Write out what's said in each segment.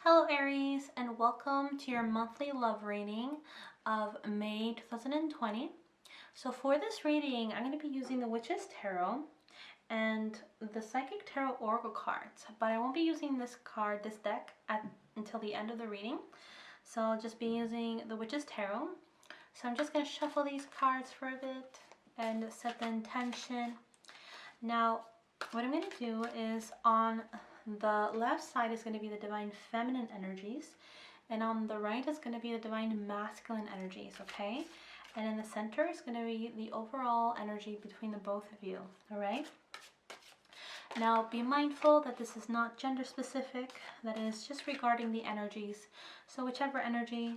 Hello Aries, and welcome to your monthly love reading of May 2020. So for this reading, I'm going to be using the Witch's Tarot and the Psychic Tarot Oracle cards, but I won't be using this deck until the end of the reading. So I'll just be using the Witch's Tarot. So I'm just going to shuffle these cards for a bit and set the intention. Now, what I'm going to do is on the left side is going to be the divine feminine energies, and on the right is going to be the divine masculine energies, okay? And in the center is going to be the overall energy between the both of you, all right? Now, be mindful that this is not gender specific, that is just regarding the energies. So whichever energy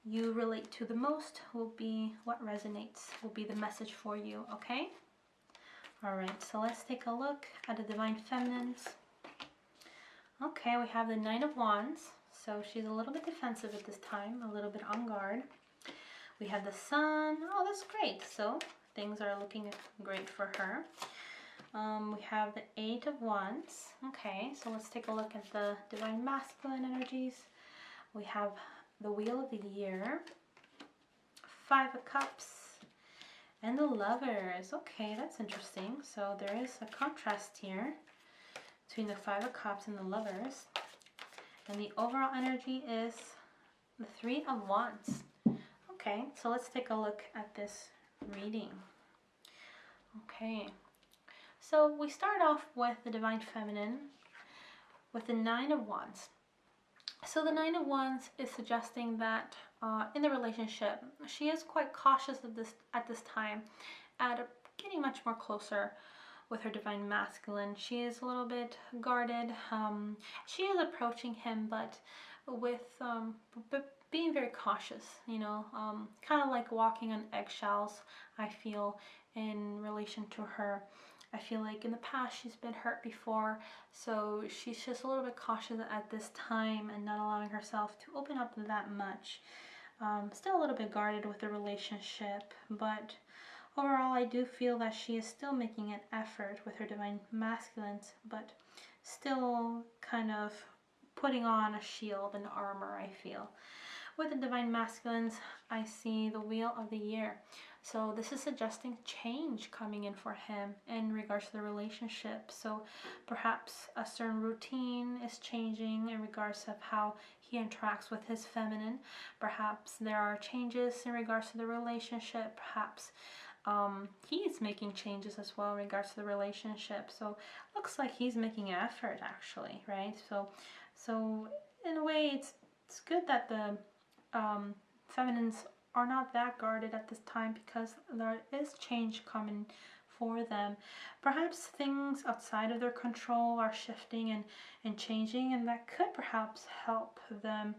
you relate to the most will be what resonates, will be the message for you, okay? All right, so let's take a look at the divine feminines. Okay, we have the Nine of Wands, so she's a little bit defensive at this time, a little bit on guard. We have the Sun. Oh, that's great. So things are looking great for her. We have the Eight of Wands. Okay, so let's take a look at the divine masculine energies. We have the Wheel of the Year, Five of Cups, and the Lovers. Okay, that's interesting. So there is a contrast here between the Five of Cups and the Lovers. And the overall energy is the Three of Wands. Okay, so let's take a look at this reading. Okay, so we start off with the divine feminine with the Nine of Wands. So the Nine of Wands is suggesting that in the relationship, she is quite cautious at this time at getting much more closer with her divine masculine. She is a little bit guarded. She is approaching him, but with being very cautious, you know, kind of like walking on eggshells, I feel, in relation to her. I feel like in the past she's been hurt before, so she's just a little bit cautious at this time and not allowing herself to open up that much. Still a little bit guarded with the relationship, but overall, I do feel that she is still making an effort with her divine masculines, but still kind of putting on a shield and armor, I feel. With the divine masculines, I see the Wheel of the Year. So this is suggesting change coming in for him in regards to the relationship. So perhaps a certain routine is changing in regards of how he interacts with his feminine. Perhaps there are changes in regards to the relationship. Perhaps he's making changes as well in regards to the relationship. So looks like he's making an effort actually, right? So in a way, it's good that the feminines are not that guarded at this time, because there is change coming for them. Perhaps things outside of their control are shifting and changing, and that could perhaps help them,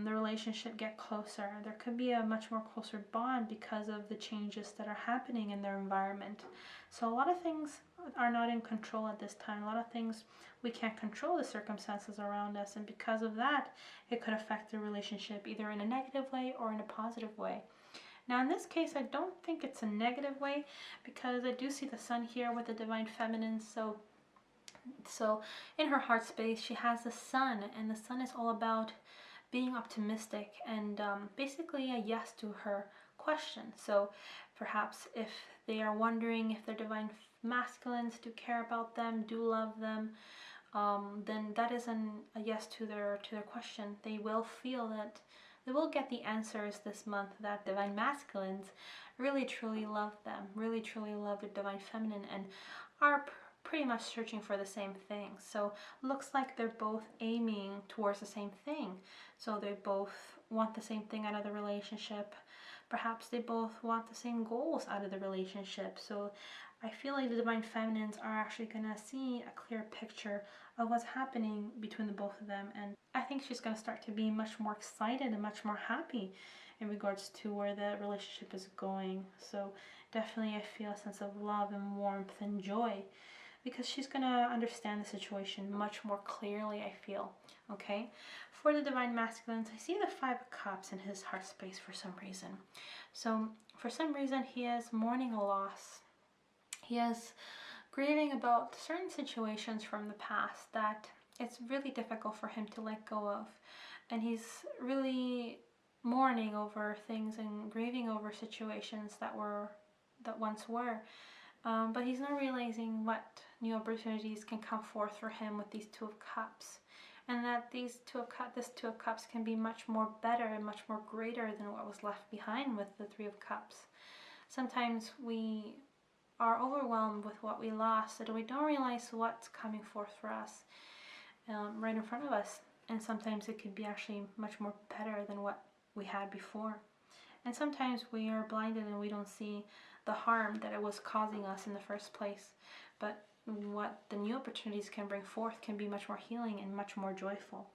the relationship, get closer. There could be a much more closer bond because of the changes that are happening in their environment. So a lot of things are not in control at this time. A lot of things we can't control, the circumstances around us, and because of that, it could affect the relationship either in a negative way or in a positive way. Now in this case, I don't think it's a negative way, because I do see the Sun here with the divine feminine. So in her heart space, she has the Sun, and the Sun is all about being optimistic and basically a yes to her question. So perhaps if they are wondering if their divine masculines do care about them, do love them, then that is a yes to their question. They will feel that they will get the answers this month, that divine masculines really truly love them, really truly love their divine feminine, and are pretty much searching for the same thing. So looks like they're both aiming towards the same thing. So they both want the same thing out of the relationship. Perhaps they both want the same goals out of the relationship. So I feel like the divine feminines are actually gonna see a clear picture of what's happening between the both of them, and I think she's gonna start to be much more excited and much more happy in regards to where the relationship is going. So definitely I feel a sense of love and warmth and joy, because she's gonna understand the situation much more clearly, I feel. Okay, for the divine masculines, I see the Five of Cups in his heart space for some reason. So for some reason, he is mourning a loss. He is grieving about certain situations from the past that it's really difficult for him to let go of. And he's really mourning over things and grieving over situations that once were. But he's not realizing what new opportunities can come forth for him with these Two of Cups. And that this Two of Cups can be much more better and much more greater than what was left behind with the Three of Cups. Sometimes we are overwhelmed with what we lost, and we don't realize what's coming forth for us right in front of us. And sometimes it could be actually much more better than what we had before. And sometimes we are blinded and we don't see the harm that it was causing us in the first place. But what the new opportunities can bring forth can be much more healing and much more joyful.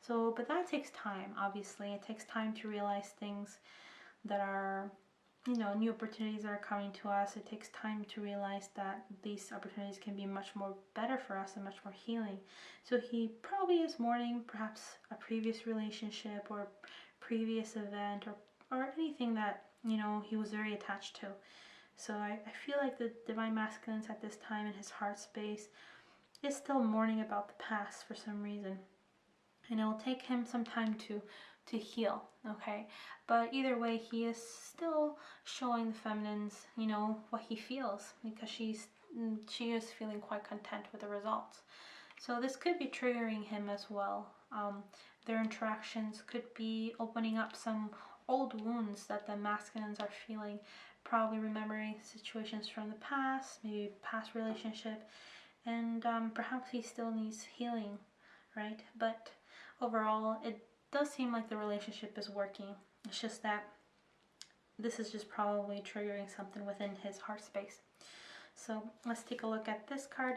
So, but that takes time, obviously. It takes time to realize things that are, new opportunities are coming to us. It takes time to realize that these opportunities can be much more better for us and much more healing. So he probably is mourning perhaps a previous relationship or previous event or anything that, he was very attached to. So I feel like the Divine Masculines at this time in his heart space is still mourning about the past for some reason. And it will take him some time to heal, okay? But either way, he is still showing the feminines, what he feels, because she is feeling quite content with the results. So this could be triggering him as well. Their interactions could be opening up some old wounds that the masculines are feeling, probably remembering situations from the past, maybe past relationship, and perhaps he still needs healing, right? But overall, it does seem like the relationship is working. It's just that this is just probably triggering something within his heart space. So let's take a look at this card.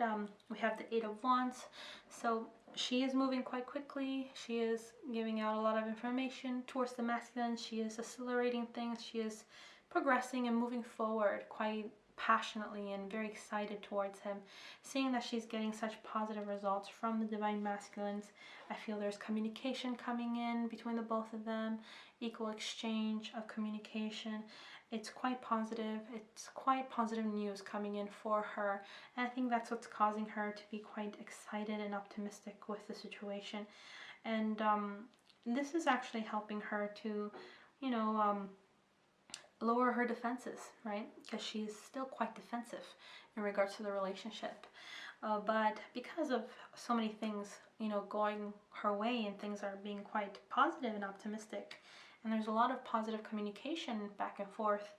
We have the Eight of Wands. So she is moving quite quickly. She is giving out a lot of information towards the masculine. She is accelerating things. She is progressing and moving forward quite passionately and very excited towards him. Seeing that she's getting such positive results from the Divine Masculines, I feel there's communication coming in between the both of them, equal exchange of communication. It's quite positive. It's quite positive news coming in for her. And I think that's what's causing her to be quite excited and optimistic with the situation. And this is actually helping her to, lower her defenses, right? Because she's still quite defensive in regards to the relationship. But because of so many things, going her way and things are being quite positive and optimistic, and there's a lot of positive communication back and forth,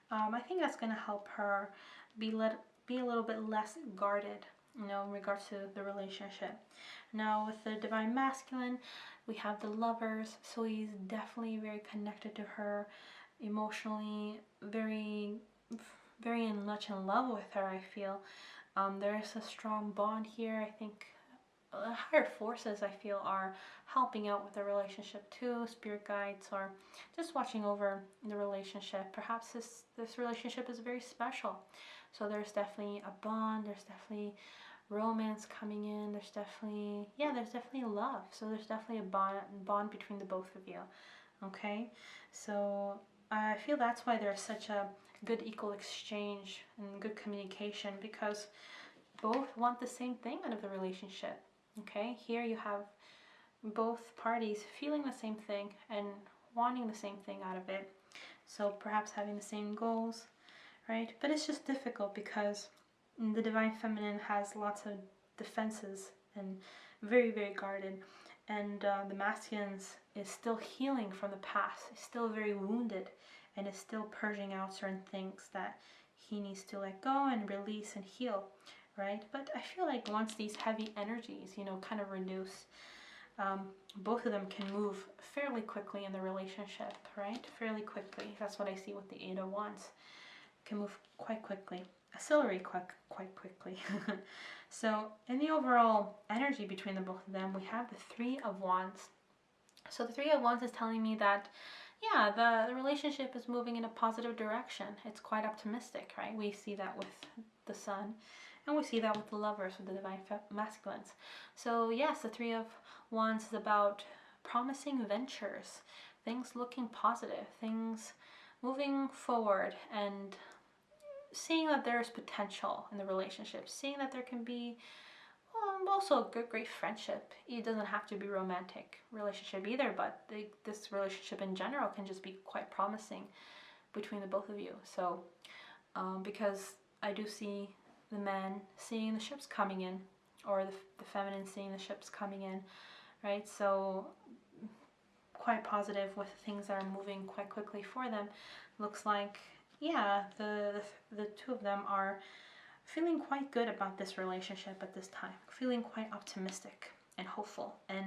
I think that's going to help her be a little bit less guarded, in regards to the relationship. Now with the Divine Masculine, we have the Lovers, so he's definitely very connected to her emotionally, very, very much in love with her, I feel. There is a strong bond here. I think higher forces, I feel, are helping out with the relationship too. Spirit guides are just watching over the relationship. Perhaps this relationship is very special. So there's definitely a bond. There's definitely romance coming in. There's definitely love. So there's definitely a bond between the both of you. Okay, so I feel that's why there's such a good equal exchange and good communication, because both want the same thing out of the relationship. Okay, here you have both parties feeling the same thing and wanting the same thing out of it. So perhaps having the same goals, right? But it's just difficult because the Divine Feminine has lots of defenses and very, very guarded. And the Masculines is still healing from the past, is still very wounded, and is still purging out certain things that he needs to let go and release and heal, right? But I feel like once these heavy energies, kind of reduce, both of them can move fairly quickly in the relationship, right? Fairly quickly. That's what I see with the Eight of Wands. Can move quite quickly, accelerate quite quickly. So in the overall energy between the both of them, we have the Three of Wands. So the Three of Wands is telling me that, yeah, the relationship is moving in a positive direction. It's quite optimistic, right? We see that with the Sun, and we see that with the Lovers, with the Divine Masculines. So yes, the Three of Wands is about promising ventures, things looking positive, things moving forward, and seeing that there's potential in the relationship, seeing that there can be Also a good, great friendship. It doesn't have to be romantic relationship either, but this relationship in general can just be quite promising between the both of you. So because I do see the man seeing the ships coming in, or the feminine seeing the ships coming in, right? So quite positive with things that are moving quite quickly for them. Looks like, yeah, the two of them are feeling quite good about this relationship at this time, feeling quite optimistic and hopeful, and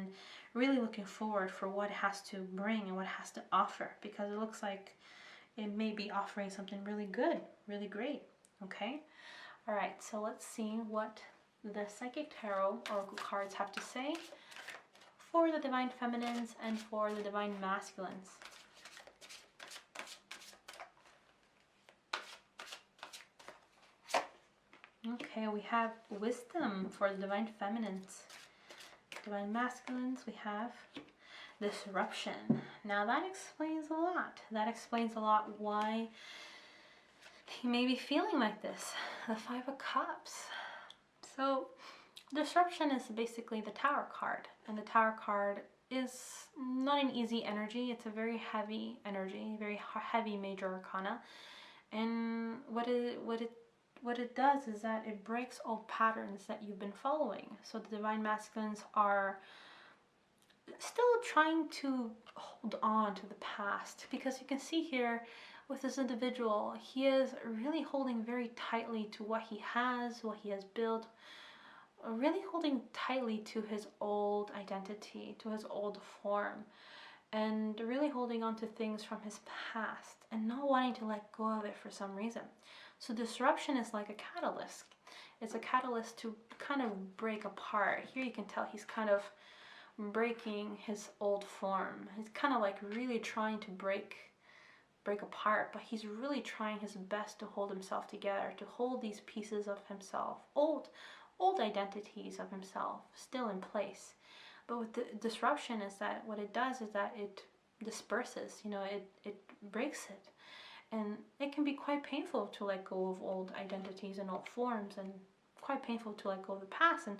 really looking forward for what it has to bring and what it has to offer, because it looks like it may be offering something really good, really great. Okay, all right, so let's see what the Psychic Tarot Oracle cards have to say for the Divine Feminines and for the Divine Masculines. Okay, we have Wisdom for the Divine Feminines. Divine Masculines, we have Disruption. Now that explains a lot. That explains a lot why he may be feeling like this. The Five of Cups. So Disruption is basically the Tower card, and the Tower card is not an easy energy. It's a very heavy energy, very heavy major arcana, and what it does is that it breaks old patterns that you've been following. So the Divine Masculines are still trying to hold on to the past, because you can see here with this individual, he is really holding very tightly to what he has, what he has built, really holding tightly to his old identity, to his old form, and really holding on to things from his past and not wanting to let go of it for some reason. So disruption is like a catalyst. It's a catalyst to kind of break apart. Here you can tell he's kind of breaking his old form. He's kind of like really trying to break apart, but he's really trying his best to hold himself together, to hold these pieces of himself, old identities of himself still in place. But with the disruption is that what it does is that it disperses, it breaks it. And it can be quite painful to let go of old identities and old forms, and quite painful to let go of the past. And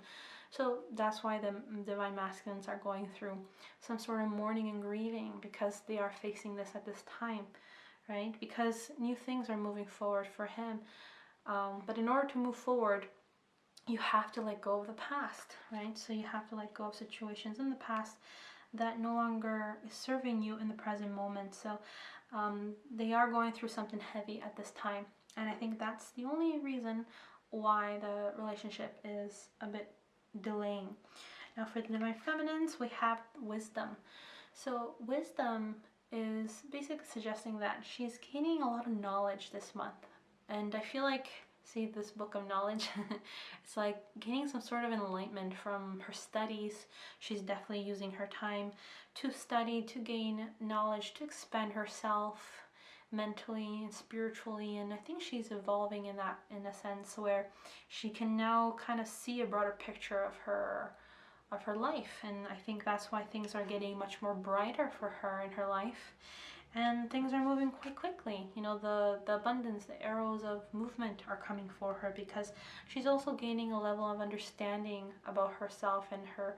so that's why the Divine Masculines are going through some sort of mourning and grieving, because they are facing this at this time, right? Because new things are moving forward for him. But in order to move forward, you have to let go of the past, right? So you have to let go of situations in the past that no longer is serving you in the present moment. So they are going through something heavy at this time. And I think that's the only reason why the relationship is a bit delaying. Now for the Divine Feminines, we have Wisdom. So Wisdom is basically suggesting that she's gaining a lot of knowledge this month. And I feel like, see this book of knowledge, it's like gaining some sort of enlightenment from her studies. She's definitely using her time to study, to gain knowledge, to expand herself mentally and spiritually. And I think she's evolving in a sense where she can now kind of see a broader picture of her life. And I think that's why things are getting much more brighter for her in her life. And things are moving quite quickly. The abundance, the arrows of movement are coming for her, because she's also gaining a level of understanding about herself and her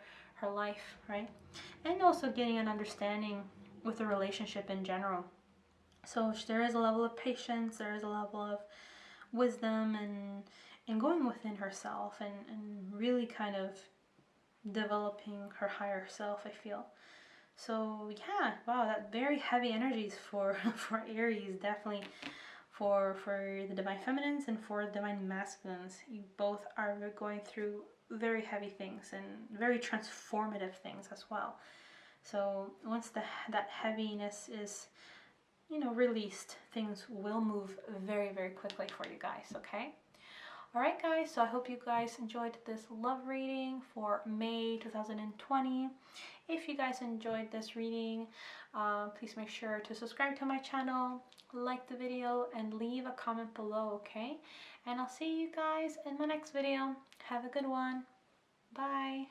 life, right? And also getting an understanding with the relationship in general. So there is a level of patience, there is a level of wisdom, and going within herself, and really kind of developing her higher self, I feel. So yeah, wow, that very heavy energies for Aries, definitely for the Divine Feminines and for the Divine Masculines. You both are going through very heavy things and very transformative things as well. So once that heaviness is released, things will move very, very quickly for you guys, okay? Alright guys, so I hope you guys enjoyed this love reading for May 2020. If you guys enjoyed this reading, please make sure to subscribe to my channel, like the video, and leave a comment below, okay? And I'll see you guys in my next video. Have a good one. Bye.